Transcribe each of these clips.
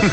It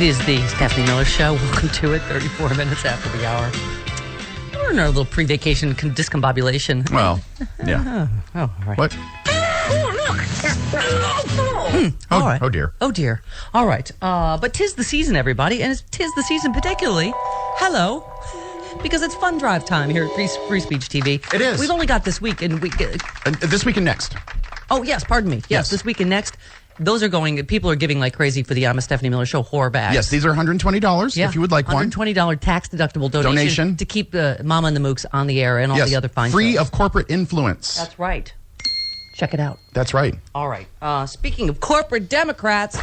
is the Stephanie Miller Show. Welcome to it, 34 minutes after the hour. We're in our little pre-vacation discombobulation. Well, yeah. All right. What? All right. Oh, dear. Oh, dear. All right. But 'tis the season, everybody, and 'tis the season particularly. Hello. Because it's fun drive time here at Free Speech TV. It is. We've only got this week, and This week and next. Oh, yes, pardon me. Yes, this week and next. Those are going, people are giving like crazy for the I'm a Stephanie Miller Show horror bags. Yes, these are $120 if you would like one. $120 tax-deductible donation to keep the Mama and the Mooks on the air and all the other fine free shows. of corporate influence. That's right. Check it out. That's right. All right. Speaking of corporate Democrats.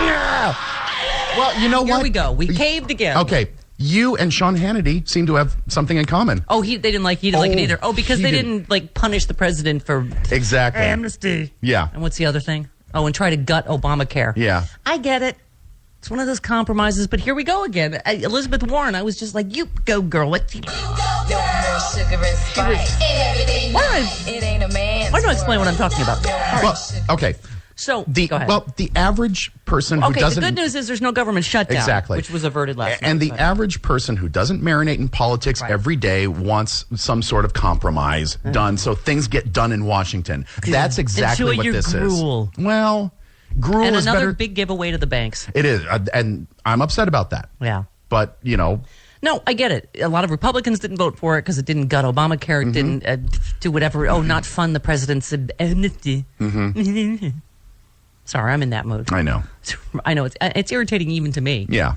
Well, you know what? Here we go. We caved again. Okay. You and Sean Hannity seem to have something in common. Oh, he didn't like it either. Oh, because they didn't like punish the president for exactly amnesty. Yeah. And what's the other thing? Oh, and try to gut Obamacare. Yeah. I get it. It's one of those compromises, but here we go again. Elizabeth Warren, I was just like, you go, girl. Why don't I explain what I'm talking about? Well, okay. So, go ahead. Well, the average person who doesn't... the good news is there's no government shutdown. Exactly. Which was averted last night. And the average person who doesn't marinate in politics every day wants some sort of compromise done so things get done in Washington. That's exactly what this gruel. is. Well, gruel and is another better. big giveaway to the banks. It is. And I'm upset about that. Yeah. But, you know... No, I get it. A lot of Republicans didn't vote for it because it didn't gut Obamacare. It didn't do whatever. Oh, not fund the president's amnesty. Sorry, I'm in that mood. I know. I know. It's irritating even to me. Yeah.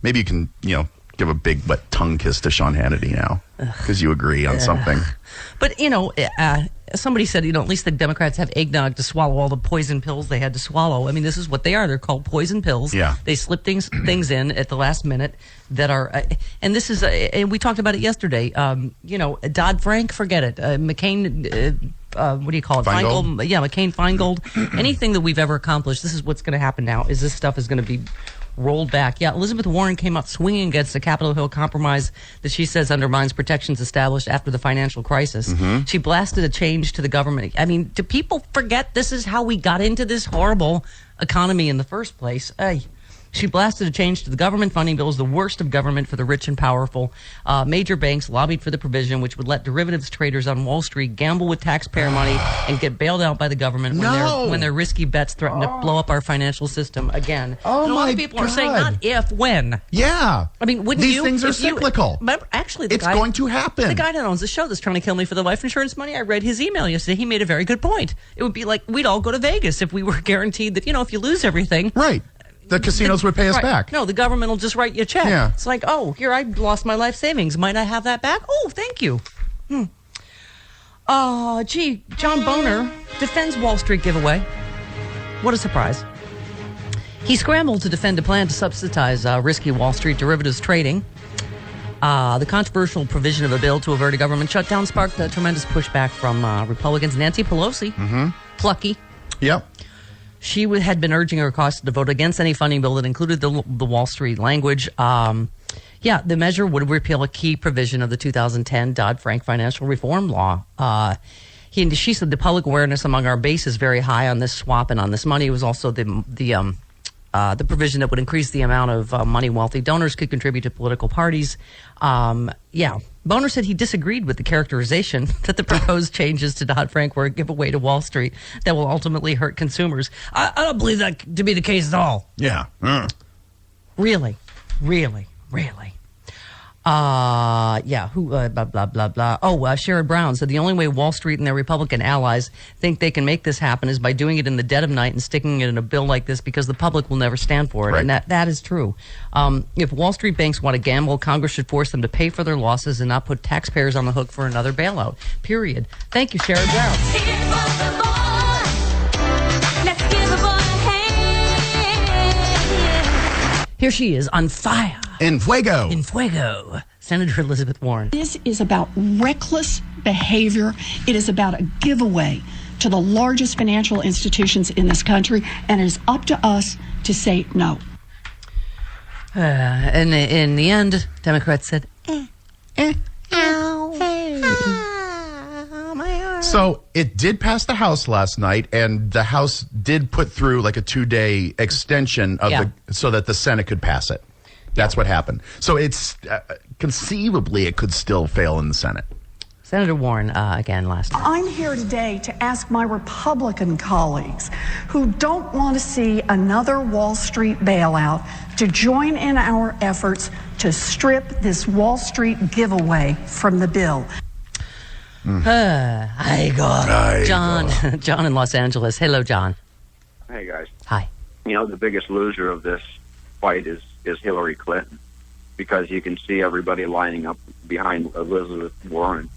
Maybe you can, give a big wet tongue kiss to Sean Hannity now because you agree on something. But, somebody said, at least the Democrats have eggnog to swallow all the poison pills they had to swallow. I mean, this is what they are. They're called poison pills. Yeah. They slip things in at the last minute that are, and this is, and we talked about it yesterday. Dodd-Frank, forget it. McCain, what do you call it? Feingold? Yeah, McCain-Feingold. Anything that we've ever accomplished, this is what's going to happen now, is this stuff is going to be rolled back. Yeah, Elizabeth Warren came out swinging against the Capitol Hill compromise that she says undermines protections established after the financial crisis. She blasted a change to the government. I mean, do people forget this is how we got into this horrible economy in the first place? She blasted a change to the government funding bill as the worst of government for the rich and powerful. Major banks lobbied for the provision which would let derivatives traders on Wall Street gamble with taxpayer money and get bailed out by the government when their risky bets threaten to blow up our financial system again. Oh, and a lot of people are saying not if, when. Yeah. I mean, wouldn't These things are cyclical. Actually, it's going to happen. The guy that owns the show that's trying to kill me for the life insurance money, I read his email yesterday. He made a very good point. It would be like we'd all go to Vegas if we were guaranteed that, if you lose everything. Right. The casinos would pay us back. No, the government will just write you a check. Yeah. It's like, oh, here, I lost my life savings. Might I have that back? Oh, thank you. John Boehner defends Wall Street giveaway. What a surprise. He scrambled to defend a plan to subsidize risky Wall Street derivatives trading. The controversial provision of a bill to avert a government shutdown sparked a tremendous pushback from Republicans. Nancy Pelosi, plucky. Yep. She had been urging her caucus to vote against any funding bill that included the Wall Street language. The measure would repeal a key provision of the 2010 Dodd-Frank financial reform law. She said the public awareness among our base is very high on this swap and on this money. It was also the provision that would increase the amount of money wealthy donors could contribute to political parties. Boehner said he disagreed with the characterization that the proposed changes to Dodd-Frank were a giveaway to Wall Street that will ultimately hurt consumers. I don't believe that to be the case at all. Yeah. Really? Blah, blah, blah, blah. Sherrod Brown said the only way Wall Street and their Republican allies think they can make this happen is by doing it in the dead of night and sticking it in a bill like this because the public will never stand for it. Right. And that is true. If Wall Street banks want to gamble, Congress should force them to pay for their losses and not put taxpayers on the hook for another bailout. Period. Thank you, Sherrod Brown. Here she is on fire. En fuego. Senator Elizabeth Warren. This is about reckless behavior. It is about a giveaway to the largest financial institutions in this country, and it is up to us to say no. And in the end, Democrats said, So it did pass the House last night, and the House did put through like a 2-day extension of so that the Senate could pass it. That's what happened. So it's conceivably it could still fail in the Senate. Senator Warren again last night. I'm here today to ask my Republican colleagues who don't want to see another Wall Street bailout to join in our efforts to strip this Wall Street giveaway from the bill. John in Los Angeles. Hello, John. Hey, guys. Hi. You know, the biggest loser of this fight is Hillary Clinton, because you can see everybody lining up behind Elizabeth Warren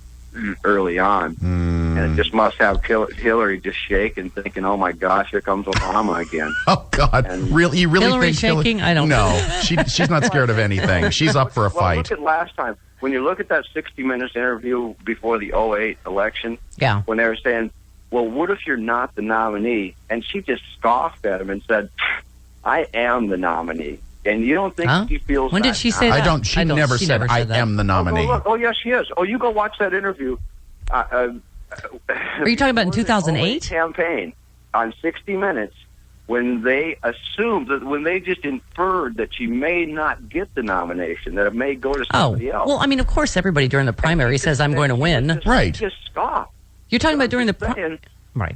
early on. And it just must have Hillary just shaking, thinking, oh, my gosh, here comes Obama again. Oh, God. You really Hillary think shaking? I don't know. No, she's not scared of anything. She's up for a fight. Look at last time. When you look at that 60 Minutes interview before the 2008 election, when they were saying, well, what if you're not the nominee? And she just scoffed at him and said, I am the nominee. And you don't think she feels When that did she say that? She never said I am the nominee. Oh, yes, she is. Oh, you go watch that interview. Are you talking about in 2008? Campaign on 60 Minutes, when they assumed that, when they just inferred that she may not get the nomination, that it may go to somebody else. Well, I mean, of course, everybody during the primary says I'm going to win. Right. Just scoff. You're talking about during the right.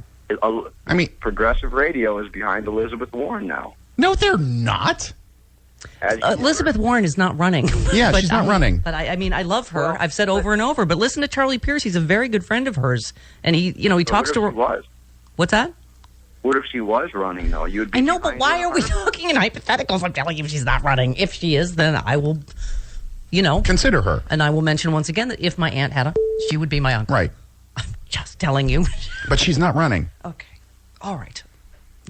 I mean, progressive radio is behind Elizabeth Warren now. No, they're not. Elizabeth Warren is not running. Yeah, she's not running. But I mean, I love her. Well, I've said over and over. But listen to Charlie Pierce. He's a very good friend of hers, and he talks to her. What's that? What if she was running, though? You'd be I know, but why are we talking in hypotheticals? I'm telling you, she's not running. If she is, then I will, consider her. And I will mention once again that if my aunt had she would be my uncle. Right. I'm just telling you. But she's not running. Okay. All right.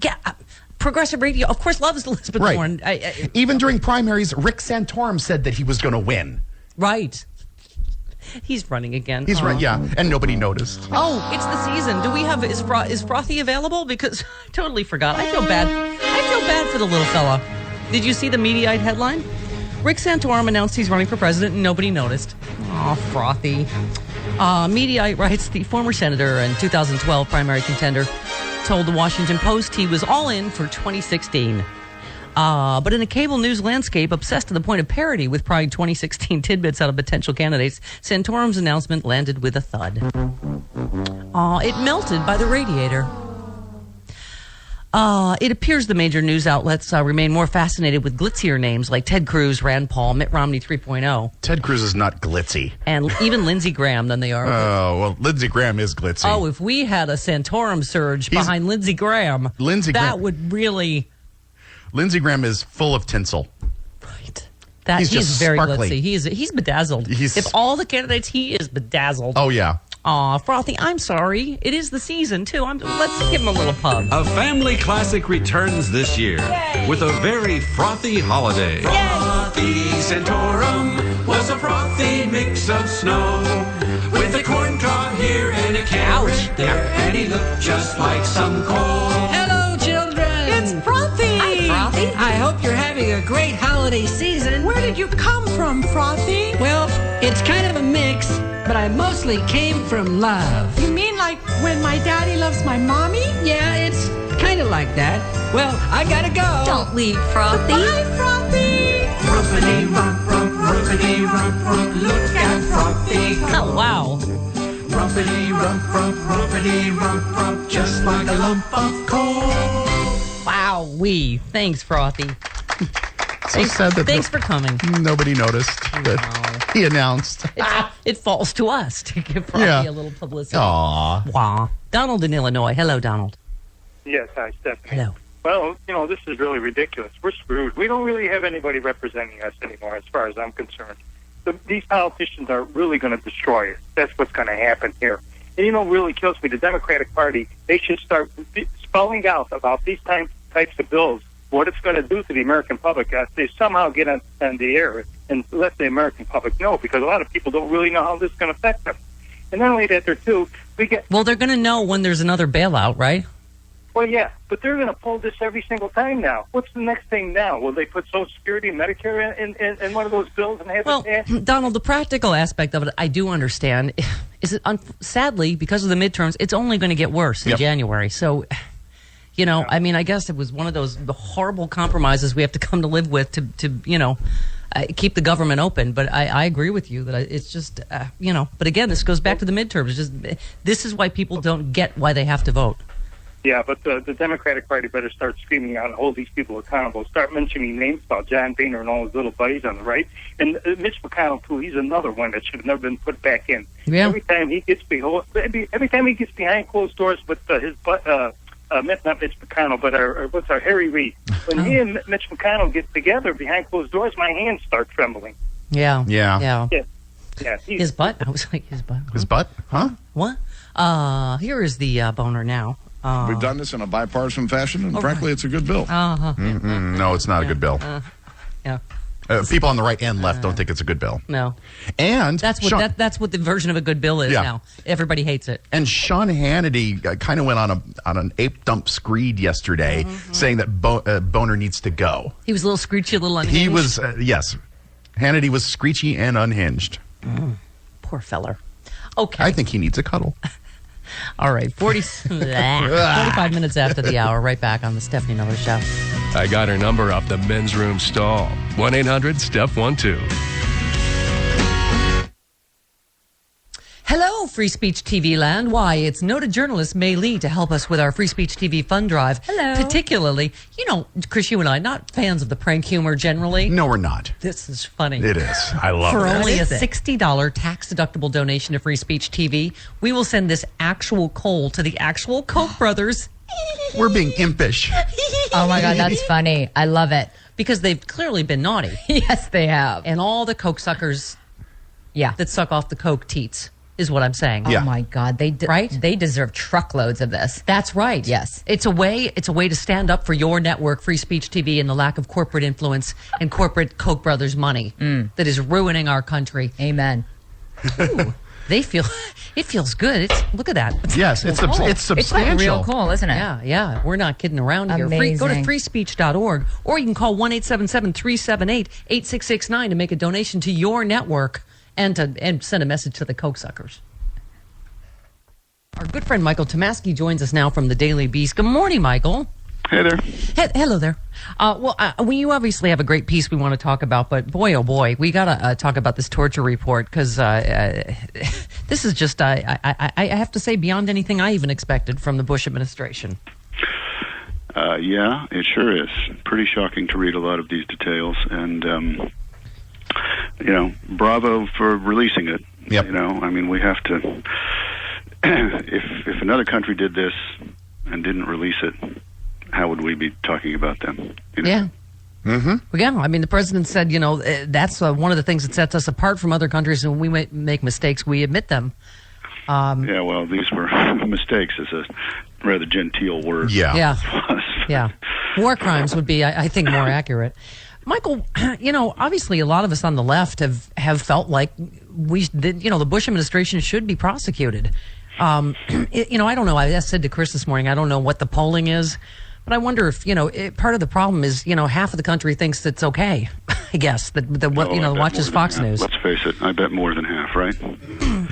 Yeah. Progressive radio, of course, loves Elizabeth Warren. Even during primaries, Rick Santorum said that he was going to win. Right. He's running again. He's right, yeah, and nobody noticed. Oh, it's the season. Do we have is Frothy available? Because I totally forgot. I feel bad. For the little fella. Did you see the Mediaite headline? Rick Santorum announced he's running for president, and nobody noticed. Oh, Frothy. Mediaite writes the former senator and 2012 primary contender told the Washington Post he was all in for 2016. But in a cable news landscape obsessed to the point of parody with prying 2016 tidbits out of potential candidates, Santorum's announcement landed with a thud. It melted by the radiator. It appears the major news outlets remain more fascinated with glitzier names like Ted Cruz, Rand Paul, Mitt Romney 3.0. Ted Cruz is not glitzy. And even Lindsey Graham than they are. Oh, well, Lindsey Graham is glitzy. Oh, if we had a Santorum surge behind Lindsey Graham, would really... Lindsey Graham is full of tinsel. Right. He's just very sparkly. glitzy. He's bedazzled. If all the candidates, he is bedazzled. Oh, yeah. Aw, Frothy, I'm sorry. It is the season, too. Let's give him a little pub. A family classic returns this year with a very frothy holiday. Frothy Santorum was a frothy mix of snow with a corn cob here and a carrot there, and he looked just like some coal. Hello, children. It's Frothy. Hi, Frothy. I hope you're having a great holiday season. Where did you come from, Frothy? Well, it's kind of a mix, but I mostly came from love. You mean like when my daddy loves my mommy? Yeah, it's kind of like that. Well, I gotta go. Don't leave, Frothy. Bye, Frothy. Rumpity rump rump, rumpity rump rump, look at Frothy go. Oh, wow. Rumpity rump rump, rumpity rump rump, just like a lump of coal. Wow, thanks, Frothy. Thanks for coming. Nobody noticed that he announced. It falls to us to give Frothy a little publicity. Aww. Wow. Donald in Illinois. Hello, Donald. Yes, hi, Stephanie. Hello. Well, this is really ridiculous. We're screwed. We don't really have anybody representing us anymore, as far as I'm concerned. These politicians are really going to destroy us. That's what's going to happen here. And what really kills me? The Democratic Party, they should start spelling out about these types of bills, what it's going to do to the American public. They somehow get on the air and let the American public know, because a lot of people don't really know how this is going to affect them. And not only that, they're going to know when there's another bailout, right? Well, yeah, but they're going to pull this every single time now. What's the next thing now? Will they put Social Security and Medicare in one of those bills and have it passed? Donald, the practical aspect of it, I do understand. Sadly, because of the midterms, it's only going to get worse in January. So, I mean, I guess it was one of those horrible compromises we have to come to live with to keep the government open. But I agree with you that it's just, But again, this goes back to the midterms. It's just, this is why people don't get why they have to vote. Yeah, but the Democratic Party better start screaming out and hold these people accountable. Start mentioning names about John Boehner and all his little buddies on the right. And Mitch McConnell, too, he's another one that should have never been put back in. Yeah. Every time he gets behind closed doors with his butt, not Mitch McConnell, but what's our Harry Reid. When he and Mitch McConnell get together behind closed doors, my hands start trembling. Yeah. His butt? I was like, his butt? His butt? Huh? What? Here is the boner now. We've done this in a bipartisan fashion, and frankly, it's a good bill. No, it's not a good bill. People on the right and left don't think it's a good bill. No. And that's what the version of a good bill is now. Everybody hates it. And Sean Hannity kind of went on an ape dump screed yesterday, saying that Boehner needs to go. He was a little screechy, a little unhinged. He was, yes. Hannity was screechy and unhinged. Poor feller. Okay. I think he needs a cuddle. All right, 45 minutes after the hour, right back on the Stephanie Miller Show. I got her number off the men's room stall. 1-800-STEPH12. Hello, Free Speech TV land. Why, it's noted journalist May Lee to help us with our Free Speech TV fund drive. Hello. Particularly, Chris, you and I, not fans of the prank humor generally. No, we're not. This is funny. It is. I love it. For only a $60 tax-deductible donation to Free Speech TV, we will send this actual coal to the actual Koch brothers. We're being impish. Oh, my God, that's funny. I love it. Because they've clearly been naughty. Yes, they have. And all the Coke suckers that suck off the Coke teats. Is what I'm saying. Oh my God, they deserve truckloads of this. That's right. Yes, it's a way to stand up for your network, Free Speech TV, and the lack of corporate influence and corporate Koch brothers money that is ruining our country. Amen. Ooh, it feels good. Look at that. Yes, it's substantial. It's like real cool, isn't it? Yeah. We're not kidding around here. Go to freespeech.org, or you can call 1-877-378-8669 to make a donation to your network. And send a message to the Coke suckers. Our good friend Michael Tomasky joins us now from the Daily Beast. Good morning, Michael. Hey there. Hello there. You obviously have a great piece we want to talk about, but boy, oh boy, we got to talk about this torture report because this is just, I have to say, beyond anything I even expected from the Bush administration. Yeah, it sure is. Pretty shocking to read a lot of these details, and bravo for releasing it. Yep. I mean, we have to. If another country did this and didn't release it, how would we be talking about them? Yeah. Mm-hmm. Well, yeah. I mean, the president said, that's one of the things that sets us apart from other countries. And when we make mistakes, we admit them. Yeah. Well, these were mistakes. Is a rather genteel word. Yeah. Yeah. War crimes would be, I think, more accurate. Michael, obviously a lot of us on the left have felt like the Bush administration should be prosecuted. I don't know. I said to Chris this morning, I don't know what the polling is, but I wonder if, part of the problem is, half of the country thinks it's okay, I guess, watches Fox News. Let's face it, I bet more than half, right?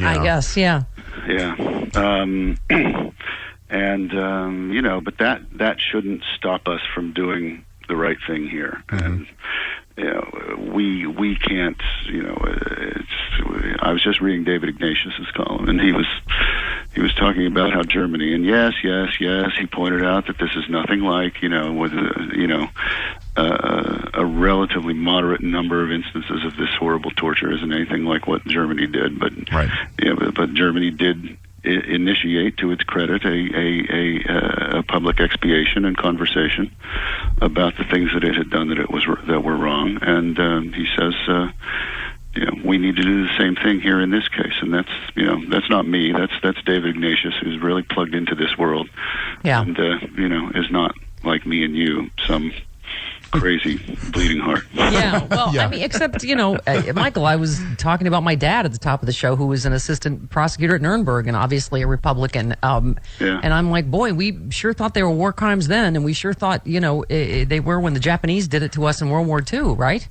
I guess, yeah. Yeah. But that shouldn't stop us from doing the right thing here. And we can't, I was just reading David Ignatius's column, and he was talking about how Germany, and yes, he pointed out that this is nothing like, with a relatively moderate number of instances of this horrible torture isn't anything like what Germany did, but but Germany did initiate, to its credit, a public expiation and conversation about the things that it had done that were wrong, and he says, we need to do the same thing here in this case, and that's not me. That's David Ignatius, who's really plugged into this world, and is not like me and you, some crazy bleeding heart. Yeah, well, I mean, except, Michael, I was talking about my dad at the top of the show, who was an assistant prosecutor at Nuremberg and obviously a Republican. And I'm like, boy, we sure thought they were war crimes then, and we sure thought, they were when the Japanese did it to us in World War II, right?